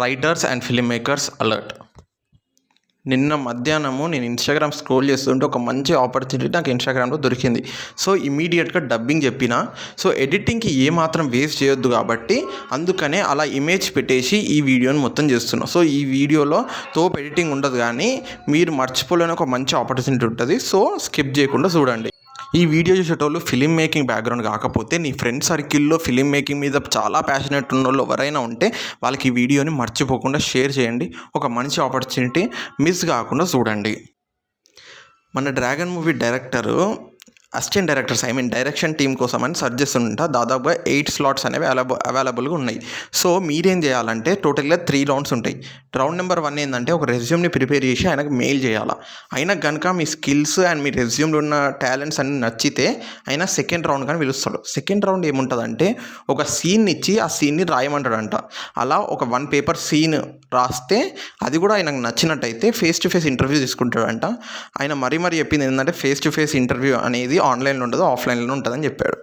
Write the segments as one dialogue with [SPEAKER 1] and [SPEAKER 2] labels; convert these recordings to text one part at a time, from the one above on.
[SPEAKER 1] Writers and film makers alert. నిన్న మధ్యాహ్నము నేను ఇన్స్టాగ్రామ్ స్క్రోల్ చేస్తుంటే ఒక మంచి ఆపర్చునిటీ నాకు ఇన్స్టాగ్రామ్లో దొరికింది. సో ఇమీడియట్గా డబ్బింగ్ చెప్పిన. సో ఎడిటింగ్కి ఏమాత్రం వేస్ట్ చేయొద్దు కాబట్టి అందుకనే అలా ఇమేజ్ పెట్టేసి ఈ వీడియోని మొత్తం చేస్తున్నా. సో ఈ వీడియోలో తోపు ఎడిటింగ్ ఉండదు, కానీ మీరు మర్చిపోలేని ఒక మంచి ఆపర్చునిటీ ఉంటుంది. సో స్కిప్ చేయకుండా చూడండి. ఈ వీడియో చూసేటోళ్ళు ఫిలిం మేకింగ్ బ్యాక్గ్రౌండ్ కాకపోతే నీ ఫ్రెండ్ సర్కిల్లో ఫిలిం మేకింగ్ మీద చాలా ప్యాషనెట్ ఉన్న వాళ్ళు ఎవరైనా ఉంటే వాళ్ళకి ఈ వీడియోని మర్చిపోకుండా షేర్ చేయండి. ఒక మంచి ఆపర్చునిటీ మిస్ కాకుండా చూడండి. మన dragon movie director assistant directors direction team కోసం అని సెర్చ్ చేస్తుంటా. దాదాపుగా 8 స్లాట్స్ అనేవి అవైలబుల్గా ఉన్నాయి. సో మీరేం చేయాలంటే టోటల్గా 3 రౌండ్స్ ఉంటాయి. రౌండ్ నెంబర్ 1 ఏంటంటే ఒక రెజ్యూమ్ని ప్రిపేర్ చేసి ఆయనకు మెయిల్ చేయాలా. అయినా కనుక మీ స్కిల్స్ అండ్ మీ రెజ్యూమ్లో ఉన్న టాలెంట్స్ అన్ని నచ్చితే ఆయన సెకండ్ రౌండ్ కానీ పిలుస్తాడు. సెకండ్ రౌండ్ ఏముంటుందంటే ఒక సీన్ ఇచ్చి ఆ సీన్ని రాయమంటాడంట. అలా ఒక 1 పేపర్ సీన్ రాస్తే అది కూడా ఆయనకు నచ్చినట్టయితే ఫేస్ టు ఫేస్ ఇంటర్వ్యూ తీసుకుంటాడంట. ఆయన మరీ చెప్పింది ఏంటంటే ఫేస్ టు ఫేస్ ఇంటర్వ్యూ అనేది ఆన్లైన్లో ఉండదు, ఆఫ్లైన్లో ఉంటుందని చెప్పాడు.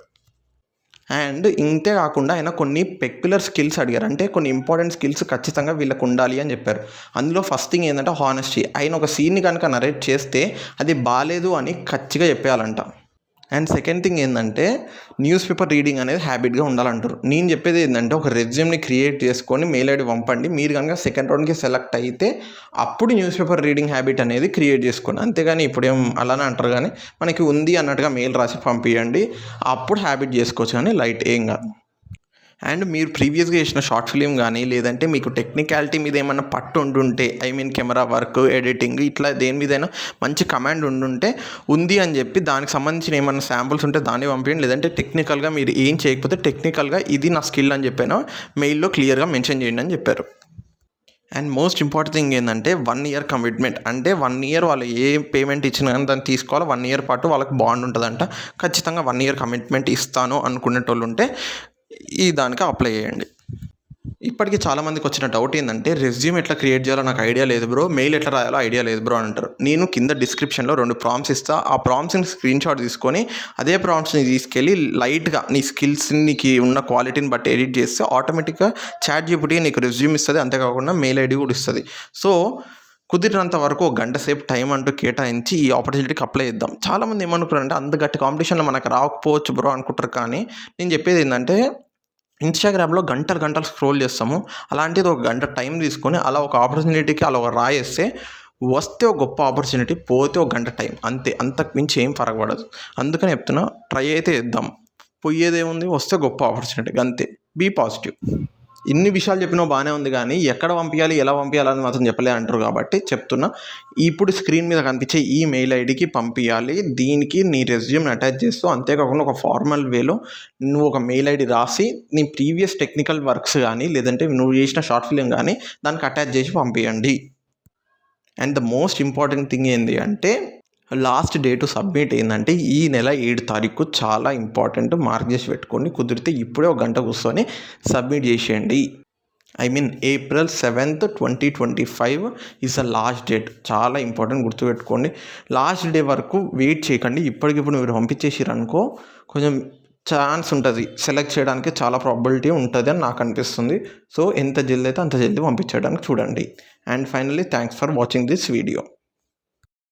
[SPEAKER 1] అండ్ ఇంతే కాకుండా ఆయన కొన్ని పెక్యులర్ స్కిల్స్ అడిగారు. అంటే కొన్ని ఇంపార్టెంట్ స్కిల్స్ ఖచ్చితంగా వీళ్ళకు ఉండాలి అని చెప్పారు. అందులో ఫస్ట్ థింగ్ ఏంటంటే హానెస్టీ. ఆయన ఒక సీన్ని కనుక నరేట్ చేస్తే అది బాలేదు అని ఖచ్చితంగా చెప్పేయాలంట. అండ్ సెకండ్ థింగ్ ఏంటంటే న్యూస్ పేపర్ రీడింగ్ అనేది హ్యాబిట్గా ఉండాలంటారు. నేను చెప్పేది ఏంటంటే ఒక రెజ్యూమ్ని క్రియేట్ చేసుకొని మెయిల్ ఐడి పంపండి. మీరు కనుక సెకండ్ రౌండ్కి సెలెక్ట్ అయితే అప్పుడు న్యూస్ పేపర్ రీడింగ్ హ్యాబిట్ అనేది క్రియేట్ చేసుకోండి. అంతేగాని ఇప్పుడేం అలానే అంటారు, కానీ మనకి ఉంది అన్నట్టుగా మెయిల్ రాసి పంపించండి. అప్పుడు హ్యాబిట్ చేసుకోవచ్చు, కానీ లైట్ ఏం కాదు. అండ్ మీరు ప్రీవియస్గా చేసిన షార్ట్ ఫిలిం కానీ లేదంటే మీకు టెక్నికాలిటీ మీద ఏమన్నా పట్టు ఉండుంటే కెమెరా వర్క్, ఎడిటింగ్ ఇట్లా దేని మీదైనా మంచి కమాండ్ ఉండుంటే ఉంది అని చెప్పి దానికి సంబంధించిన ఏమన్నా శాంపుల్స్ ఉంటే దాన్ని పంపించండి. లేదంటే టెక్నికల్గా మీరు ఏం చేయకపోతే టెక్నికల్గా ఇది నా స్కిల్ అని చెప్పాను మెయిల్లో క్లియర్గా మెన్షన్ చేయండి అని చెప్పారు. అండ్ మోస్ట్ ఇంపార్టెంట్ థింగ్ ఏంటంటే 1 year కమిట్మెంట్. అంటే 1 year వాళ్ళు ఏ పేమెంట్ ఇచ్చినా కానీ దాన్ని తీసుకోవాలి. 1 year పాటు వాళ్ళకి బాండ్ ఉంటుందంట. ఖచ్చితంగా 1 year కమిట్మెంట్ ఇస్తాను అనుకునేటోళ్ళు ఉంటే ఈ దానికి అప్లై చేయండి. ఇప్పటికీ చాలామందికి వచ్చిన డౌట్ ఏంటంటే రెజ్యూమ్ ఎట్లా క్రియేట్ చేయాలో నాకు ఐడియా లేదు బ్రో, మెయిల్ ఎట్లా రాయాలో ఐడియా లేదు బ్రో అని అంటారు. నేను కింద డిస్క్రిప్షన్లో 2 ప్రాంప్ట్స్ ఇస్తా. ఆ ప్రాంప్ట్స్ని స్క్రీన్ షాట్ తీసుకొని అదే ప్రాంప్ట్స్ని తీసుకెళ్ళి లైట్గా నీ స్కిల్స్ని నీకు ఉన్న క్వాలిటీని బట్టి ఎడిట్ చేస్తే ఆటోమేటిక్గా ChatGPT నీకు రెజ్యూమ్ ఇస్తుంది. అంతేకాకుండా మెయిల్ ఐడి కూడా ఇస్తుంది. సో కుదిరినంత వరకు 1 గంట సేపు టైం అంటూ కేటాయించి ఈ ఆపర్చునిటీకి అప్లై చేద్దాం. చాలామంది ఏమనుకున్నారంటే అంత గట్టి కాంపిటీషన్లో మనకు రాకపోవచ్చు బ్రో అనుకుంటారు. కానీ నేను చెప్పేది ఏంటంటే ఇన్స్టాగ్రామ్లో గంటలు స్క్రోల్ చేస్తాము. అలాంటిది 1 గంట టైం తీసుకొని అలా ఒక ఆపర్చునిటీకి అలా ఒక రాయేస్తే వస్తే ఒక గొప్ప ఆపర్చునిటీ, పోతే 1 గంట టైం అంతే. అంతకు మించి ఏం ఫరకపడదు. అందుకని చెప్తున్నా, ట్రై అయితే ఇద్దాం. పోయేదేముంది, వస్తే గొప్ప ఆపర్చునిటీ అంతే. Be positive. ఇన్ని విషయాలు చెప్పినా బాగానే ఉంది, కానీ ఎక్కడ పంపించాలి, ఎలా పంపించాలని మాత్రం చెప్పలే అంటారు. కాబట్టి చెప్తున్నా, ఇప్పుడు స్క్రీన్ మీద కనిపించే ఈ మెయిల్ ఐడికి పంపించాలి. దీనికి నీ రెజ్యూమ్ని అటాచ్ చేస్తూ, అంతేకాకుండా ఒక ఫార్మల్ వేలో నువ్వు ఒక మెయిల్ ఐడి రాసి నీ ప్రీవియస్ టెక్నికల్ వర్క్స్ కానీ లేదంటే నువ్వు చేసిన షార్ట్ ఫిలిం కానీ దానికి అటాచ్ చేసి పంపించండి. And the most important thing ఏంటి అంటే లాస్ట్ డేట్ సబ్మిట్ ఏంటంటే ఈ నెల 7 తారీఖు. చాలా ఇంపార్టెంట్, మార్క్ చేసి పెట్టుకోండి. కుదిరితే ఇప్పుడే 1 గంట కూర్చొని సబ్మిట్ చేసేయండి. April 7th, 2025 is the last date. చాలా ఇంపార్టెంట్, గుర్తుపెట్టుకోండి. లాస్ట్ డే వరకు వెయిట్ చేయకండి. ఇప్పటికిప్పుడు మీరు పంపించేసారు అనుకో కొంచెం ఛాన్స్ ఉంటుంది, సెలెక్ట్ చేయడానికి చాలా ప్రాబిలిటీ ఉంటుంది అని నాకు అనిపిస్తుంది. సో ఎంత జల్దీ అయితే అంత జల్దీ పంపించడానికి చూడండి. And finally thanks for watching this video.